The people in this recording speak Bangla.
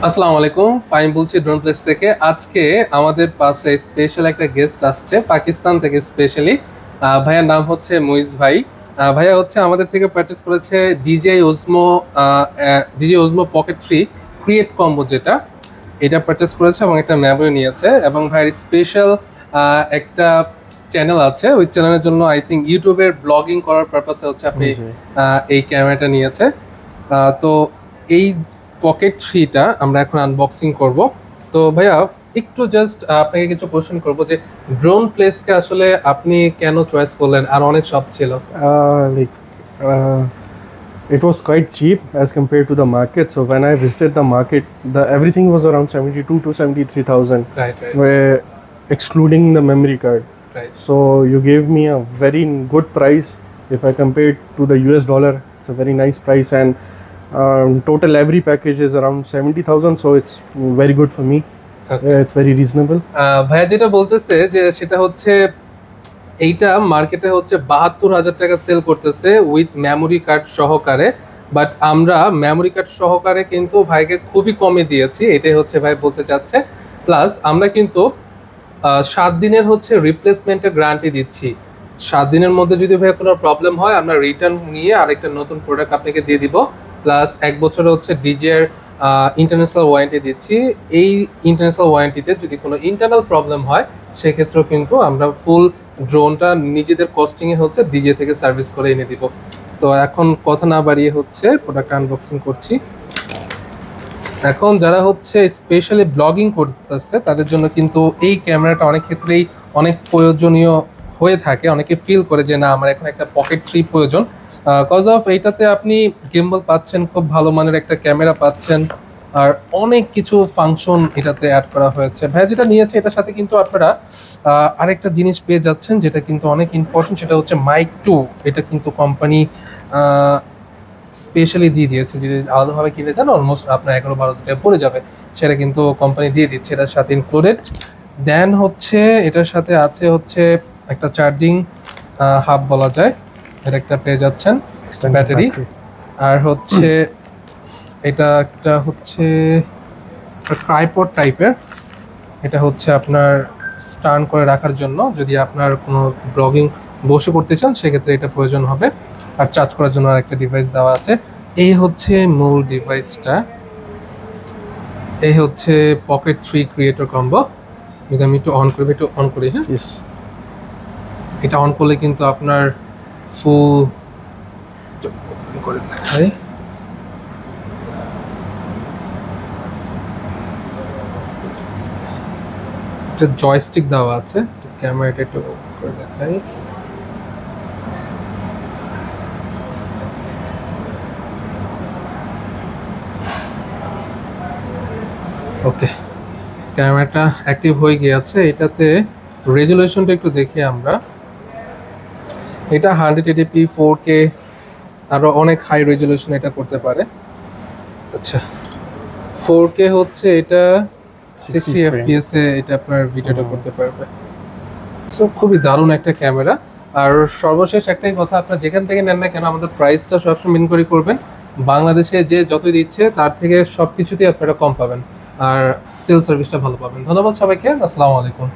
আসসালামু আলাইকুম, ফাইম বলছি ড্রোন প্লেস থেকে। আজকে আমাদের পাশে স্পেশাল একটা গেস্ট আসছে পাকিস্তান থেকে স্পেশালি। ভাইয়ার নাম হচ্ছে মুইজ ভাই। ভাইয়া হচ্ছে আমাদের থেকে পারচেস করেছে ডিজিআই ওজমো পকেট 3 ক্রিয়েট কম্বো, যেটা এটা পারচেস করেছে এবং একটা মেমোরি নিয়েছে। এবং ভাইয়ের স্পেশাল একটা চ্যানেল আছে, ওই চ্যানেলের জন্য আই থিঙ্ক ইউটিউবের ব্লগিং করার পারপাসে হচ্ছে আপনি জি। এই ক্যামেরাটা নিয়েছে। তো এই পকেট 3টা আমরা এখন আনবক্সিং করব। তো ভাইয়া একটু জাস্ট আপনাকে কিছু কোশ্চেন করব যে ড্রোন প্লেসকে আসলে আপনি কেন চয়েস করলেন? আর অনেক শপ ছিল। Like uh, it was quite cheap as compared to the market. So when I visited the market, the everything was around 72 to 73,000, right, right, where excluding the memory card. Right. So you gave me a very good price. If I compare it to the US dollar, it's a very nice price, and total every package is around 70,000. So it's very good for me. Yeah, it's very reasonable. ভাইয়া যেটা বলতেছে যে সেটা হচ্ছে এইটা মার্কেটে হচ্ছে 72,000 টাকা সেল করতেছে উইথ মেমোরি কার্ড সহকারে। বাট আমরা মেমোরি কার্ড সহকারে কিন্তু ভাইকে খুবই কমে দিয়েছি, এটাই হচ্ছে ভাই বলতে চাচ্ছে। প্লাস আমরা কিন্তু 7 দিনের হচ্ছে রিপ্লেসমেন্টের গ্যারান্টি দিচ্ছি। 7 দিনের মধ্যে যদি ভাই কোনো প্রবলেম হয়, আমরা রিটার্ন নিয়ে আরেকটা নতুন প্রোডাক্ট আপনাকে দিয়ে দিব। প্লাস 1 বছরের হচ্ছে ডিজিআর ইন্টারন্যাশনাল ওয়ারেন্টি দিচ্ছি। এই ইন্টারন্যাশনাল ওয়ারেন্টিতে যদি কোনো ইন্টারনাল প্রবলেম হয়, সেক্ষেত্রেও কিন্তু আমরা ফুল ড্রোনটা নিজেদের কস্টিংয়ে হচ্ছে ডিজে থেকে সার্ভিস করে এনে দিব। তো এখন কথা না বাড়িয়ে হচ্ছে প্রোডাক্ট আনবক্সিং করছি। এখন যারা হচ্ছে স্পেশালি ব্লগিং করতেছে তাদের জন্য কিন্তু এই ক্যামেরাটা অনেক ক্ষেত্রেই অনেক প্রয়োজনীয় হয়ে থাকে। অনেকে ফিল করে যে না, আমার এখন একটা পকেট 3 প্রয়োজন। কজ অফ এইটাতে আপনি গিম্বল পাচ্ছেন, খুব ভালো মানের একটা ক্যামেরা পাচ্ছেন, আর অনেক কিছু ফাংশন এটাতে অ্যাড করা হয়েছে। ভাইয়া যেটা নিয়েছে এটার সাথে কিন্তু আপনারা আরেকটা জিনিস পেয়ে যাচ্ছেন, যেটা কিন্তু অনেক ইম্পর্টেন্ট, সেটা হচ্ছে মাইক 2। এটা কিন্তু কোম্পানি স্পেশালি দিয়ে দিয়েছে। যদি আলাদাভাবে কিনতে চান অলমোস্ট আপনার 11-12 টাকা পড়ে যাবে, সেটা কিন্তু কোম্পানি দিয়ে দিচ্ছে এটার সাথে ইনক্লুডেড। দেন হচ্ছে এটার সাথে আছে হচ্ছে একটা চার্জিং হাব বলা যায়, এটা একটা পেয়ে যাচ্ছেন, Extended ব্যাটারি। battery. আর হচ্ছে এটা একটা হচ্ছে ট্রাইপড টাইপের, এটা হচ্ছে আপনার স্টান করে রাখার জন্য, যদি আপনার কোনো ব্লগিং বসে করতে চান সেক্ষেত্রে এটা প্রয়োজন হবে। আর চার্জ করার জন্য আর একটা ডিভাইস দেওয়া আছে। এই হচ্ছে মূল ডিভাইসটা, এই হচ্ছে পকেট 3 ক্রিয়েটর কম্বো। যদি আমি একটু অন করি, হ্যাঁ, Yes. এটা অন করলে কিন্তু আপনার ফুল করে দেখায়। এটা জয়স্টিক দেওয়া আছে, ক্যামেরাটা একটু করে দেখাই। ওকে, ক্যামেরাটা অ্যাক্টিভ হয়ে গিয়েছে। এটাতে রেজুলেশনটা একটু দেখি আমরা। এটা 180p 4K, আরো অনেক হাই রেজুলেশন এটা করতে পারে। আচ্ছা, 4K হচ্ছে এটা 60 fps এ এটা আপনার ভিডিওটা করতে পারবে। সো খুবই দারুণ একটা ক্যামেরা। আর সর্বশেষ একটাই কথা, আপনার যেখান থেকে নেন না কেন আমাদের প্রাইসটা সবসময় ইনকোয়ারি করবেন। বাংলাদেশে যে যতই দিচ্ছে তার থেকে সব কিছুতেই আপনারা কম পাবেন, আর সেল সার্ভিসটা ভালো পাবেন। ধন্যবাদ সবাইকে, আসসালামু আলাইকুম।